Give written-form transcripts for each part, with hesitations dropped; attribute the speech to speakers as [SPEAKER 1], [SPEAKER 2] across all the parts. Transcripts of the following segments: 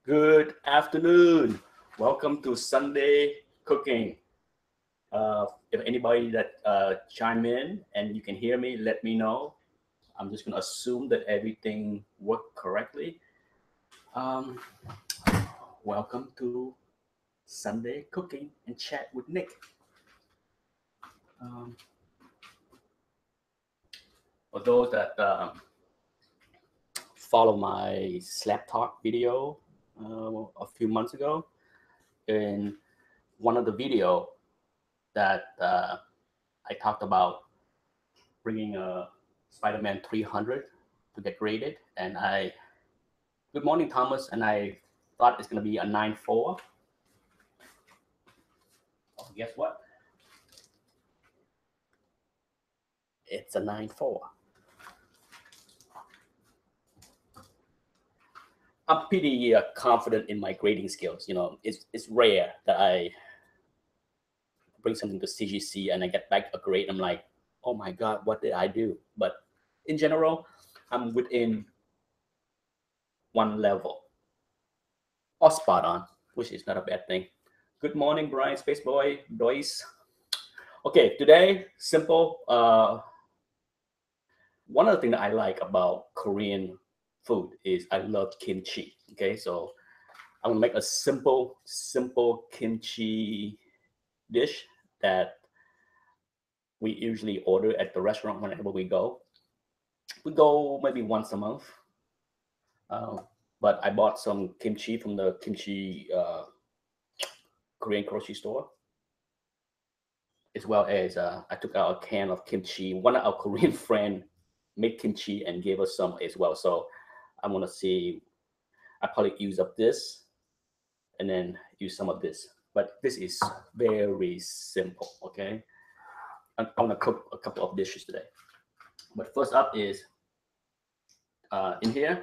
[SPEAKER 1] Good afternoon. Welcome to Sunday Cooking. If anybody that chime in and you can hear me, let me know. I'm just gonna assume that everything worked correctly. Um, Welcome to Sunday Cooking and Chat with Nick. Um, for those that follow my Slap Talk video a few months ago, in one of the video that I talked about bringing a Spider-Man 300 to get graded, and good morning, Thomas, and I thought it's gonna be a 9.4. Oh, guess what? It's a 9.4. I'm pretty confident in my grading skills. It's rare that I bring something to CGC and I get back a grade. I'm like, oh my god, what did I do? But in general, I'm within one level or spot on, which is not a bad thing. Good morning, Brian, Spaceboy, Doyce. Okay, today, simple. One of the things that I like about Korean food is I love kimchi. Okay, so I'm gonna make a simple kimchi dish that we usually order at the restaurant whenever we go. We go maybe once a month. Uh, but I bought some kimchi from the kimchi Korean grocery store, as well as I took out a can of kimchi. One of our Korean friend made kimchi and gave us some as well. So I'm gonna see. I probably use up this and then use some of this. But this is very simple. Okay, I'm gonna cook a couple of dishes today. But first up is in here.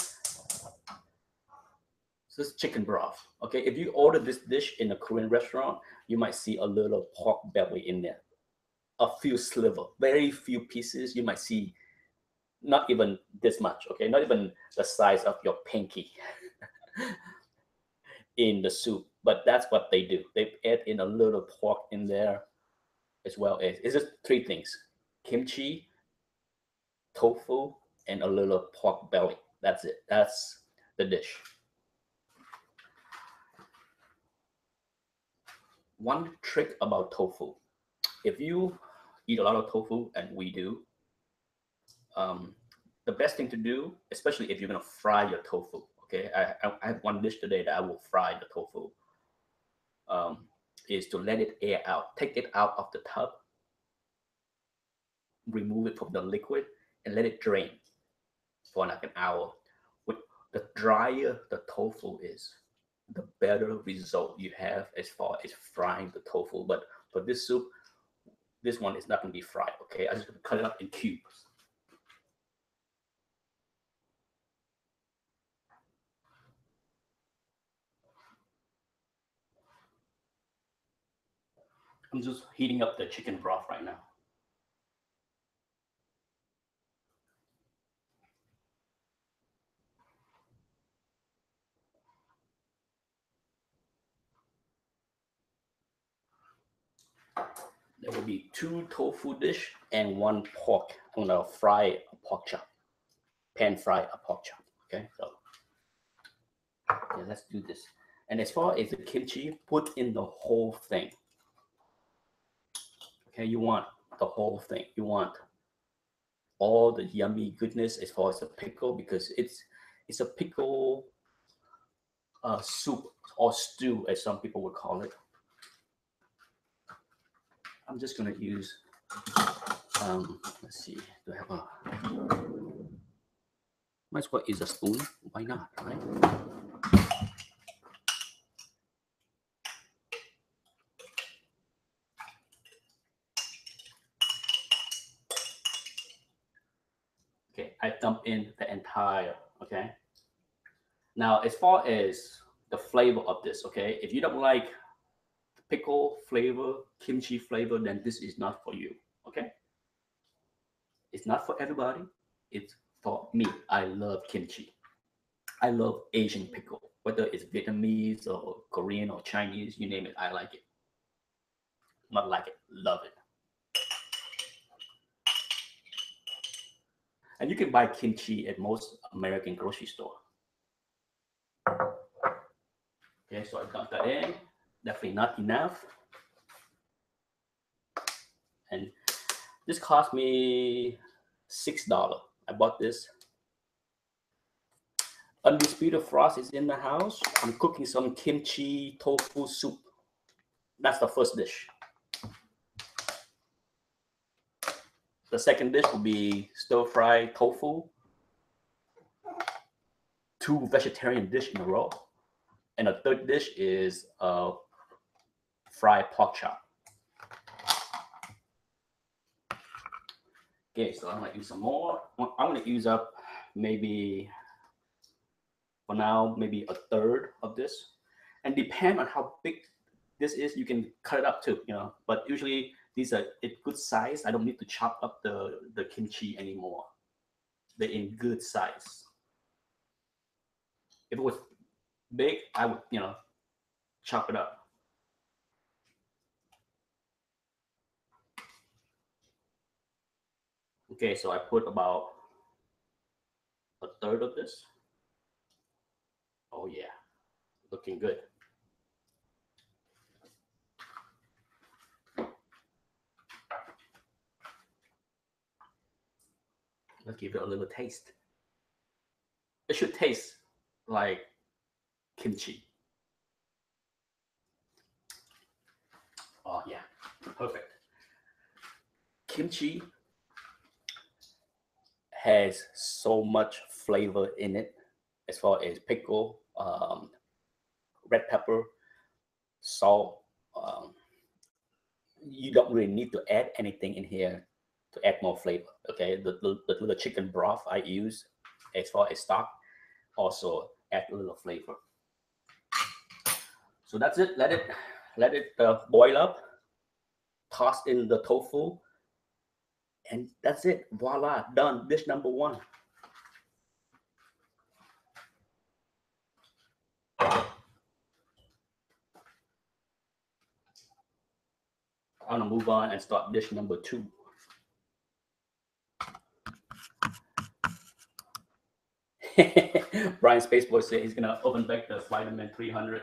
[SPEAKER 1] This is chicken broth. Okay, if you order this dish in a Korean restaurant, you might see a little pork belly in there, a few sliver, very few pieces. You might see not even this much. Okay, not even the size of your pinky in the soup. But that's what they do. They add in a little pork in there, as well as it's just three things: kimchi, tofu, and a little pork belly. That's it. That's the dish. One trick about tofu: if you eat a lot of tofu, and we do, um, the best thing to do, especially if you're gonna fry your tofu. Okay, I have one dish today that I will fry the tofu. Um, is to let it air out, take it out of the tub, remove it from the liquid, and let it drain for like an hour. With the drier the tofu is, the better result you have as far as frying the tofu. But for this soup, this one is not going to be fried. Okay, I'm just going to cut it up in cubes. I'm just heating up the chicken broth right now. There will be two tofu dish and one pork. I'm gonna fry a pork chop, pan fry a pork chop. Okay, so yeah, let's do this. And as far as the kimchi, put in the whole thing. Okay, you want the whole thing. You want all the yummy goodness as far as the pickle, because it's a pickle soup or stew, as some people would call it. I'm just gonna use. Let's see. Do I have a? Might as well use a spoon. Why not? Right? Okay, I dump in the entire. Okay. Now, as far as the flavor of this, okay, if you don't like pickle flavor, kimchi flavor, then this is not for you. Okay, it's not for everybody. It's for me. I love kimchi. I love Asian pickle. whether it's Vietnamese or Korean or Chinese, you name it, I like it. Not like it, love it. And you can buy kimchi at most American grocery store. Okay, so I dumped that in. Definitely not enough. And this cost me $6. I bought this. Undisputed Frost is in the house. I'm cooking some kimchi tofu soup. That's the first dish. The second dish will be stir-fry tofu. 2 vegetarian dish in a row. And the third dish is fried pork chop. Okay, so I'm gonna use some more. I'm gonna use up maybe, for now, maybe a third of this. And depend on how big this is, you can cut it up too, you know. But usually these are in good size. I don't need to chop up the kimchi anymore. They're in good size. If it was big, I would, you know, chop it up. Okay, so I put about a third of this. Oh yeah, looking good. Let's give it a little taste. It should taste like kimchi. Oh yeah, perfect. Kimchi has so much flavor in it, as far as pickle, red pepper, salt. Um, you don't really need to add anything in here to add more flavor. Okay, the little chicken broth I use as far as stock also add a little flavor. So that's it. Let it boil up. Toss in the tofu, and that's it. Voila, done. Dish number one. I'm gonna move on and start dish number two. Brian Spaceboy said he's gonna open back the Spider-Man 300.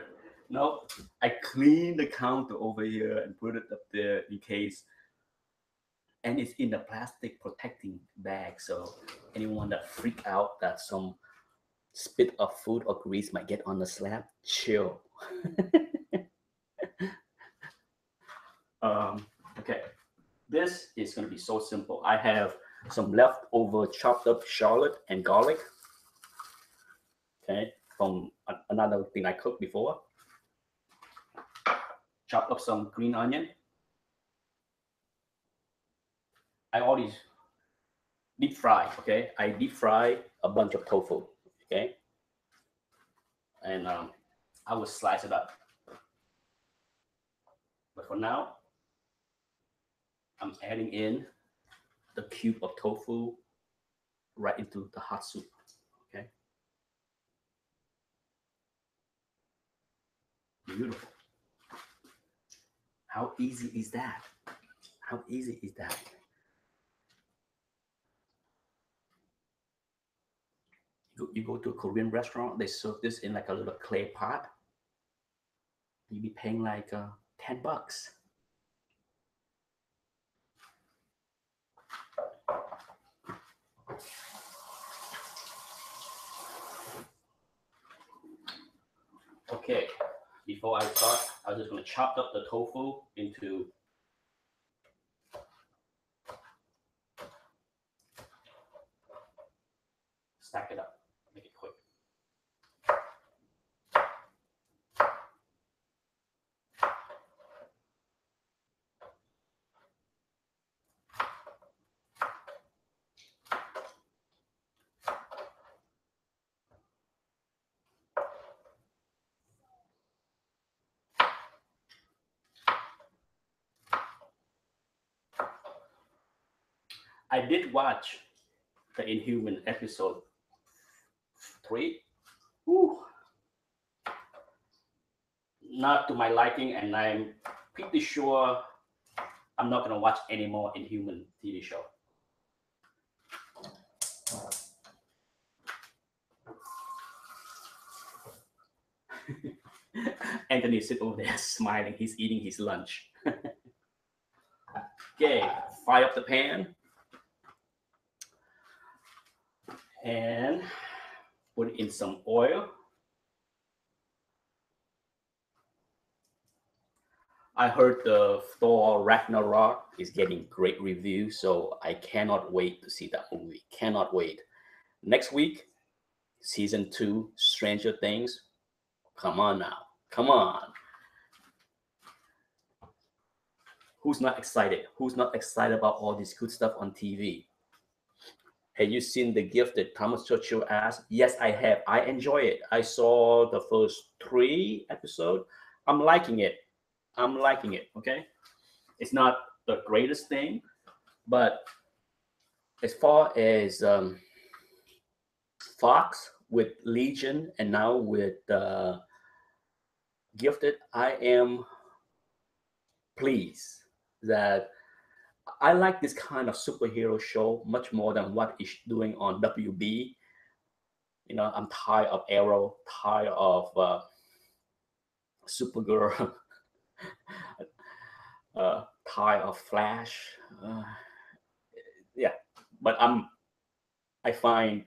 [SPEAKER 1] No, I cleaned the counter over here and put it up there in case. And it's in a plastic protecting bag, so anyone that freak out that some spit of food or grease might get on the slab, chill. Okay, this is gonna be so simple. I have some leftover chopped up shallot and garlic. Okay, from another thing I cooked before. Chop up some green onion. I always deep fry. Okay, I deep fry a bunch of tofu. Okay, and I will slice it up. But for now, I'm adding in the cube of tofu right into the hot soup. Okay, beautiful. How easy is that? How easy is that? You go to a Korean restaurant, they serve this in like a little clay pot. You be paying like $10. Okay, before I start, I'm just gonna chop up the tofu into stack it up, make it quick. I did watch the Inhuman episode 3. Whew. not to my liking, and I'm pretty sure I'm not gonna watch any more Inhuman TV show. Anthony sit over there smiling. He's eating his lunch. Okay, fire up the pan and put in some oil. I heard the Thor Ragnarok is getting great reviews, so I cannot wait to see that movie. Cannot wait. Next week, season 2, Stranger Things. Come on now. Come on. Who's not excited? Who's not excited about all this good stuff on TV? Have you seen The Gift that Thomas Churchill asked? Yes, I have. I enjoy it. I saw the first 3 episodes. I'm liking it. I'm liking it. Okay. It's not the greatest thing, but as far as Fox with Legion and now with Gifted, I am pleased that I like this kind of superhero show much more than what it's doing on WB. You know, I'm tired of Arrow, tired of Supergirl, tired of Flash. Yeah, but I find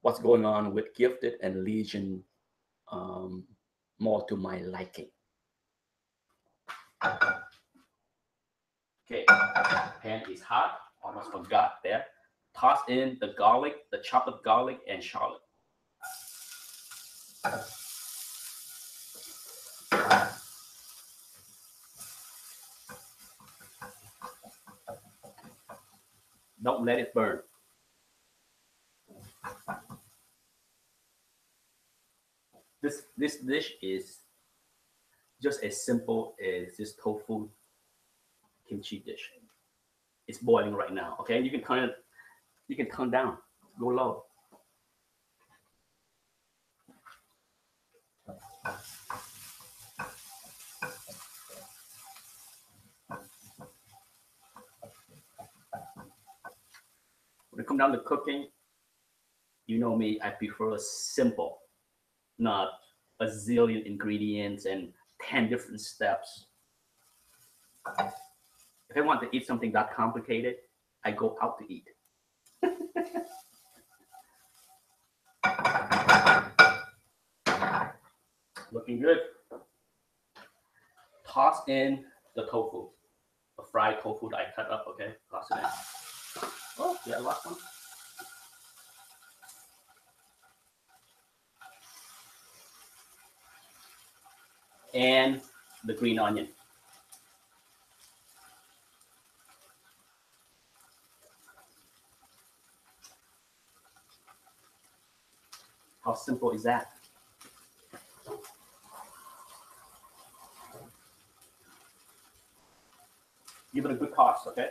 [SPEAKER 1] what's going on with Gifted and Legion more to my liking. Okay, pan is hot. Almost forgot there. Toss in the garlic, the chopped up garlic and shallot. Don't let it burn. This dish is just as simple as this tofu kimchi dish. It's boiling right now. Okay, you can turn it. You can turn down. Go low. When it comes down to cooking, you know me. I prefer simple, not a zillion ingredients and 10 different steps. If I want to eat something that complicated, I go out to eat. Looking good. Toss in the tofu, the fried tofu that I cut up. Okay, toss it in. Oh, yeah, last one. And the green onion. How simple is that? Give it a good toss, okay?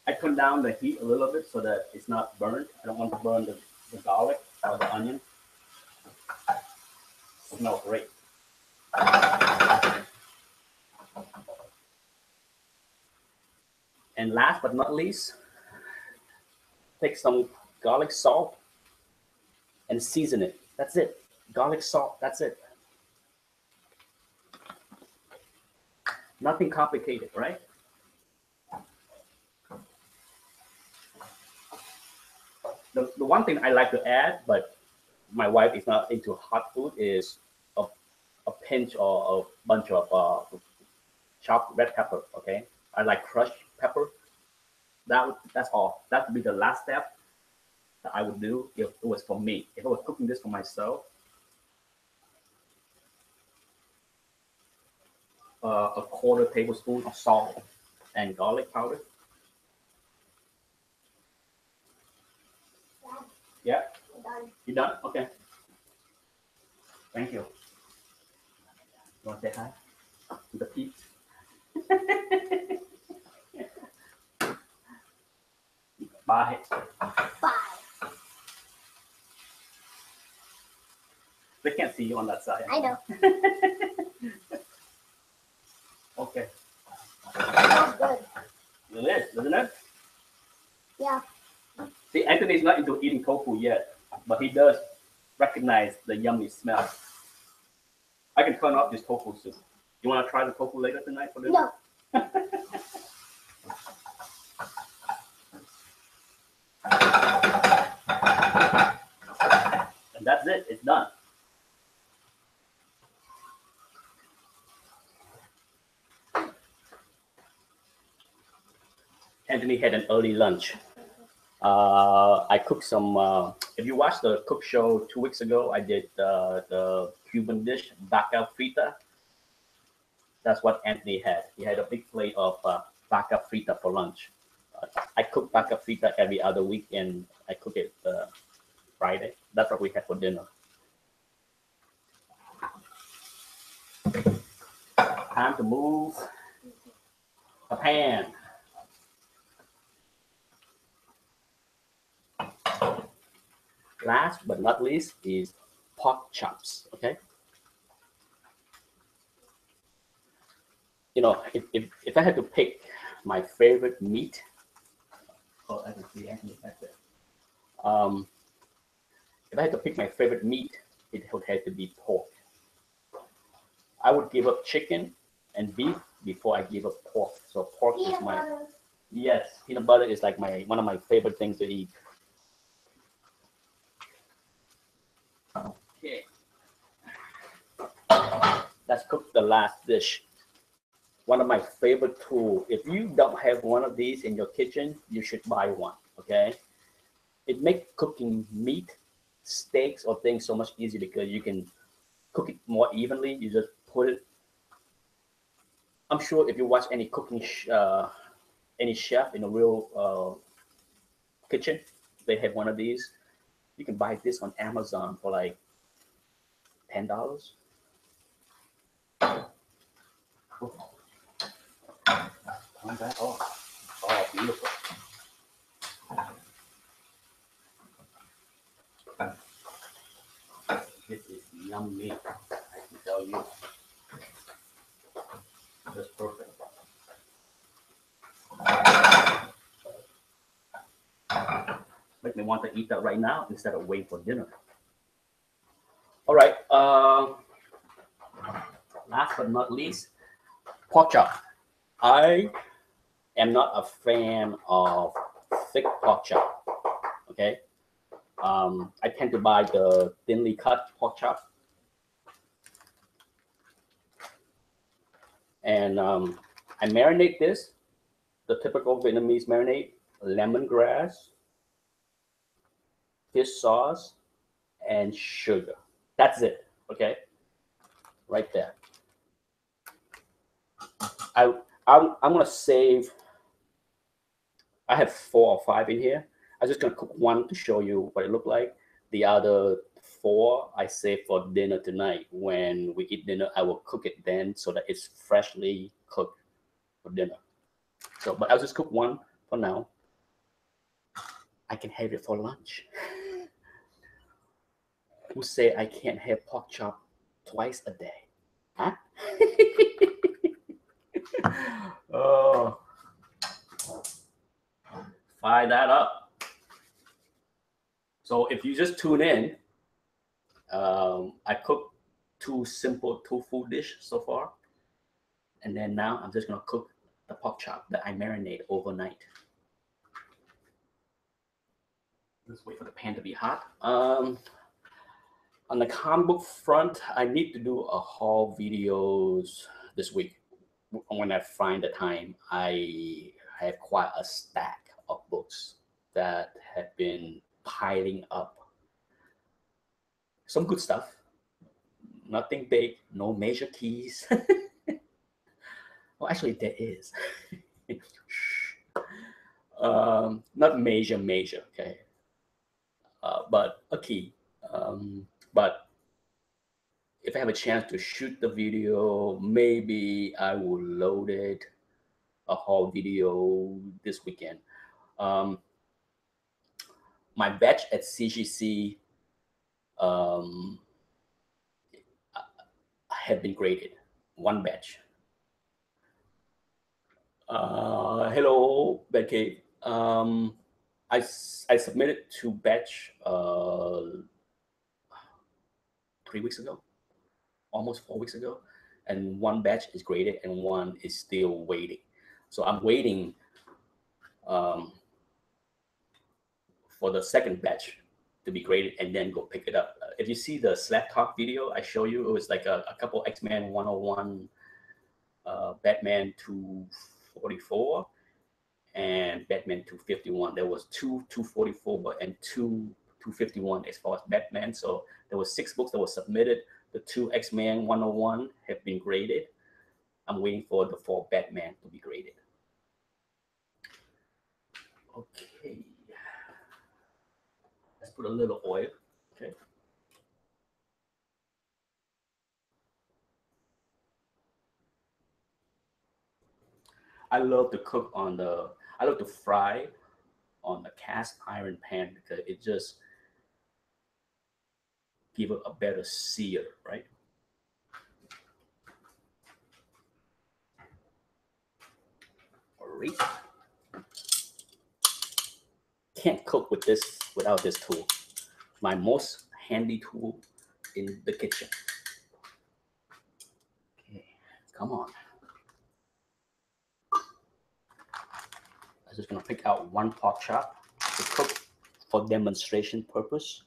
[SPEAKER 1] I turn down the heat a little bit so that it's not burnt. I don't want to burn the garlic or the onion. It smells great. And last but not least, take some garlic salt and season it. That's it. Garlic salt, that's it. Nothing complicated, right? The one thing I like to add, but my wife is not into hot food, is a pinch or a bunch of chopped red pepper. Okay, I like crushed pepper. That's all. That would be the last step that I would do if it was for me. If I was cooking this for myself, a quarter tablespoon of salt and garlic powder. Yeah.
[SPEAKER 2] done.
[SPEAKER 1] You done? Okay. Thank you. You want to say hi to the peeps? Bye.
[SPEAKER 2] Bye.
[SPEAKER 1] They can't see you on that side.
[SPEAKER 2] I know.
[SPEAKER 1] Okay.
[SPEAKER 2] Smells good.
[SPEAKER 1] It is, isn't it?
[SPEAKER 2] Yeah.
[SPEAKER 1] See, Anthony's not into eating tofu yet, but he does recognize the yummy smell. I can turn off this tofu soup. You want to try the tofu later tonight for dinner?
[SPEAKER 2] No.
[SPEAKER 1] And that's it. It's done. Anthony had an early lunch. I cooked some. If you watched the cook show 2 weeks ago, I did the Cuban dish, vaca frita. That's what Anthony had. He had a big plate of vaca frita for lunch. I cook vaca frita every other week, and I cook it Friday. That's what we had for dinner. Time to move a pan. Last but not least is pork chops. Okay. You know, if I had to pick my favorite meat, oh, I can see Anthony back there. If I had to pick my favorite meat, it would have to be pork. I would give up chicken and beef before I give up pork. So pork is my yes, peanut butter is like my one of my favorite things to eat. Okay, let's cook the last dish. One of my favorite tools. If you don't have one of these in your kitchen, you should buy one. Okay, it makes cooking meat, steaks, or things so much easier because you can cook it more evenly. You just put it. I'm sure if you watch any cooking, any chef in a real kitchen, they have one of these. You can buy this on Amazon for like $10. Turn that off. Oh, beautiful. This is yummy. I can tell you. Just perfect. Make me want to eat that right now instead of waiting for dinner. All right. Last but not least, pork chop. I am not a fan of thick pork chop. Okay. I tend to buy the thinly cut pork chop, and I marinate this the typical Vietnamese marinade: lemongrass, fish sauce, and sugar. That's it. Okay, right there. I I'm gonna save. I have 4 or 5 in here. I'm just gonna cook one to show you what it looked like. The other 4 I save for dinner tonight. When we eat dinner, I will cook it then so that it's freshly cooked for dinner. So, but I'll just cook one for now. I can have it for lunch. Who say I can't have pork chop twice a day? Huh? Oh, fire that up. So if you just tune in, I cooked 2 simple tofu dish so far, and then now I'm just gonna cook the pork chop that I marinate overnight. Let's wait for the pan to be hot. On the comic book front, I need to do a haul videos this week. When I find the time, I have quite a stack of books that have been piling up. Some good stuff, nothing big, no major keys. Well, actually, there is. Not major, okay, but a key. But if I have a chance to shoot the video, maybe I will load it a whole video this weekend. Um, my batch at CGC um, have been graded. One batch. Hello, Becky. I submitted two batch 3 weeks ago, almost 4 weeks ago, and one batch is graded and one is still waiting. So I'm waiting um, for the second batch to be graded and then go pick it up. If you see the Slap Talk video I show you, it was like a couple X-Men 101, Batman 244, and Batman 251. There was two 244 and two 251 as far as Batman. So there was 6 books that were submitted. The 2 X-Men 101 have been graded. I'm waiting for the 4 Batman to be graded. Okay. Let's put a little oil. Okay. I love to cook on the, I love to fry on the cast iron pan because it just give it a better sear, right? All right. Can't cook with this without this tool. My most handy tool in the kitchen. Okay, come on. I'm just gonna pick out one pork chop to cook for demonstration purpose.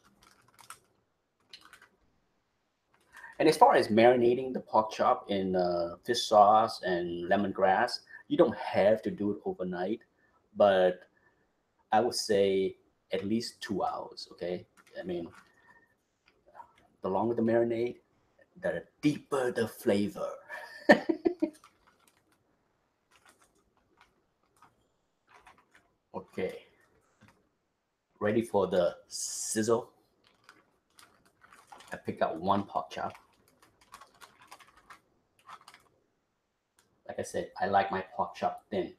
[SPEAKER 1] And as far as marinating the pork chop in fish sauce and lemongrass, you don't have to do it overnight, but I would say at least 2 hours, okay? I mean, the longer the marinade, the deeper the flavor. Okay, ready for the sizzle. I pick out one pork chop. Like I said, I like my pork chop thin.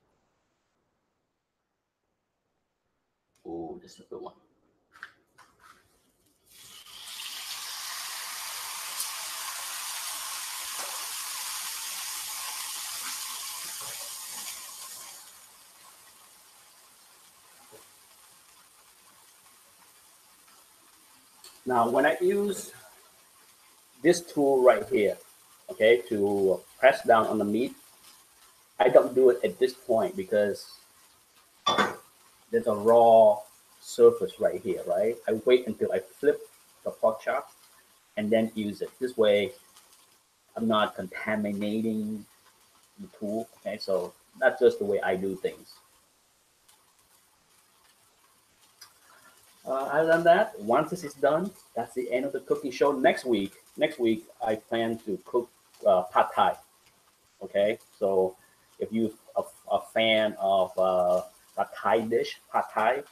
[SPEAKER 1] Oh, this is a good one. Now, when I use this tool right here, okay, to press down on the meat, I don't do it at this point because there's a raw surface right here, right? I wait until I flip the pork chop and then use it. This way, I'm not contaminating the tool, okay? So that's just the way I do things. Other than that, once this is done, that's the end of the cooking show. Next week, I plan to cook pad thai. Okay, so if you're a fan of a Thai dish, pad thai,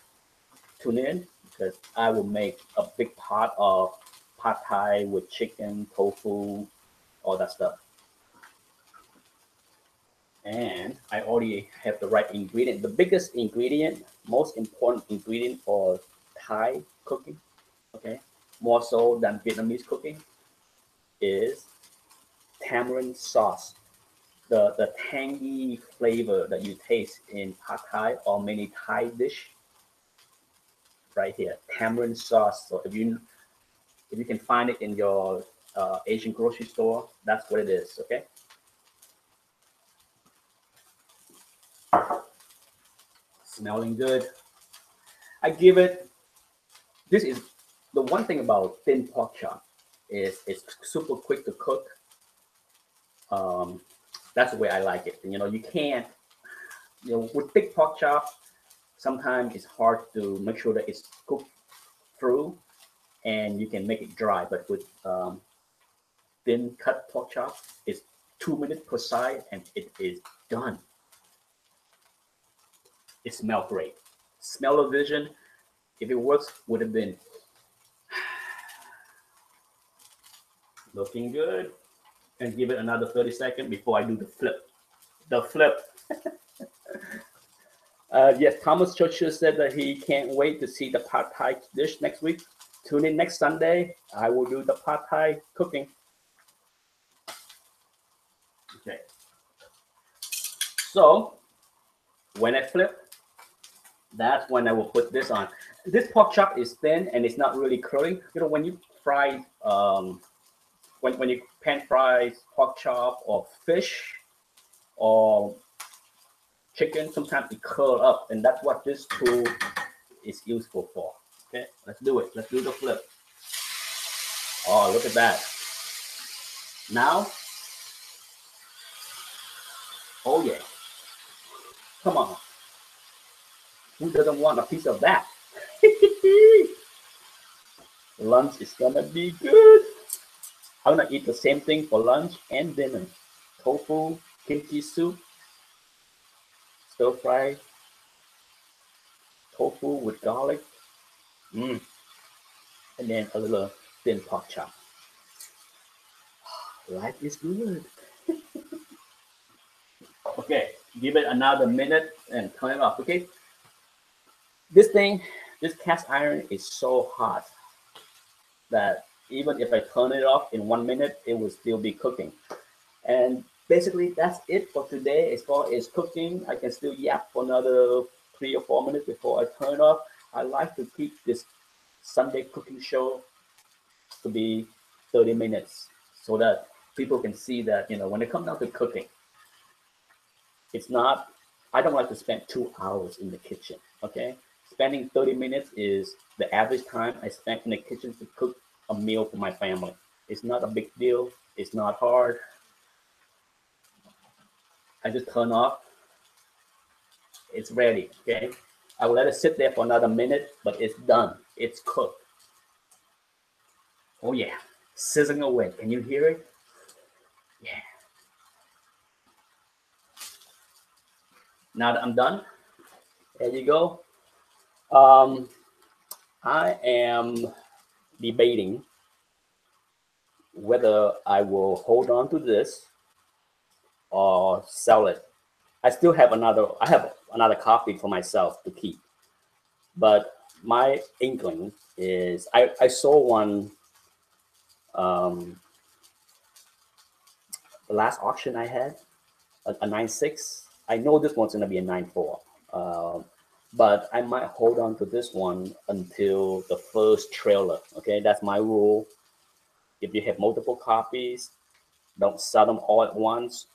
[SPEAKER 1] tune in because I will make a big pot of pad thai with chicken, tofu, all that stuff. And I already have the right ingredient. The biggest ingredient, most important ingredient for Thai cooking, okay, more so than Vietnamese cooking, is tamarind sauce. The tangy flavor that you taste in pad Thai or many Thai dish, right here, tamarind sauce. So if you can find it in your Asian grocery store, that's what it is. Okay. Smelling good. I give it. This is the one thing about thin pork chop is it's super quick to cook. Um, that's the way I like it. And, you can't. With thick pork chop, sometimes it's hard to make sure that it's cooked through, and you can make it dry. But with thin cut pork chop, it's 2 minutes per side, and it is done. It smells great. Smell of vision, if it works, would have been Looking good. And give it another 30 seconds before I do the flip. The flip. Yes, Thomas Churchill said that he can't wait to see the pad thai dish next week. Tune in next Sunday. I will do the pad thai cooking. Okay. So when I flip, that's when I will put this on. This pork chop is thin and it's not really curling. You know, when you fry, when you pan fry pork chop or fish or chicken, sometimes it curl up, and that's what this tool is useful for. Okay, let's do it. Let's do the flip. Oh, look at that. Now, oh yeah. Come on. Who doesn't want a piece of that? Lunch is gonna be good. I'm gonna eat the same thing for lunch and dinner. Tofu, kimchi soup, stir fry, tofu with garlic, and then a little thin pork chop. Life is good. Okay, give it another minute and turn it off. Okay, this cast iron is so hot that even if I turn it off in 1 minute, it will still be cooking. And basically, that's it for today. As far as cooking, I can still yap for another 3 or 4 minutes before I turn it off. I like to keep this Sunday cooking show to be 30 minutes so that people can see that, you know, when it comes down to cooking, it's not, I don't like to spend 2 hours in the kitchen, okay? Spending 30 minutes is the average time I spend in the kitchen to cook a meal for my family. It's not a big deal. It's not hard. I just turn off. It's ready, okay? I will let it sit there for another minute, but it's done. It's cooked. Oh yeah, sizzling away. Can you hear it? Yeah. Now that I'm done, there you go. I am debating whether I will hold on to this or sell it. I have another copy for myself to keep. But my inkling is I saw one the last auction I had, a 9.6. I know this one's gonna be a 9.4. But I might hold on to this one until the first trailer. Okay, that's my rule. If you have multiple copies, don't sell them all at once.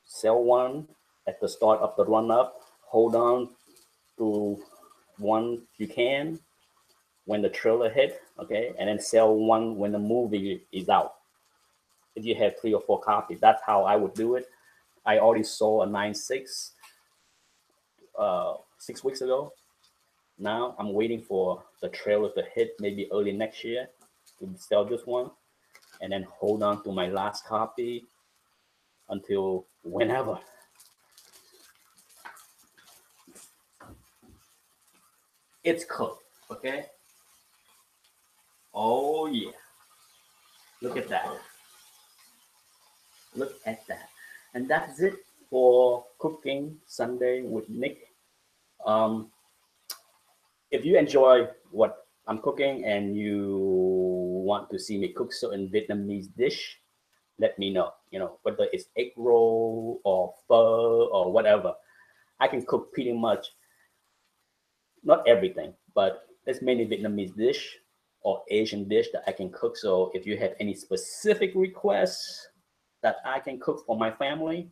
[SPEAKER 1] Sell one at the start of the run up. Hold on to one you can when the trailer hit, okay, and then sell one when the movie is out. If you have 3 or 4 copies, that's how I would do it. I already sold a 9.6 6 weeks ago. Now I'm waiting for the trailer to hit maybe early next year to sell this one, and then hold on to my last copy until whenever. It's cooked, okay? Oh yeah. Look at that. Look at that. And that's it for Cooking Sunday with Nick. If you enjoy what I'm cooking and you want to see me cook certain Vietnamese dish, let me know. You know, whether it's egg roll or pho or whatever. I can cook pretty much, not everything, but there's many Vietnamese dish or Asian dish that I can cook. So if you have any specific requests that I can cook for my family,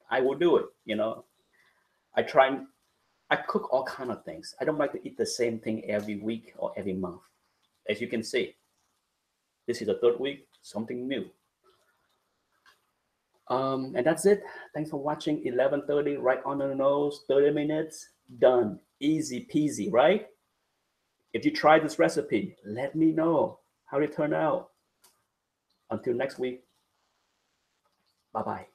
[SPEAKER 1] I will do it. You know, I cook all kind of things. I don't like to eat the same thing every week or every month. As you can see, this is the 3rd week, something new. And that's it. Thanks for watching. 11:30, right on the nose. 30 minutes, done. Easy peasy, right? If you try this recipe, let me know how it turned out. Until next week, bye-bye.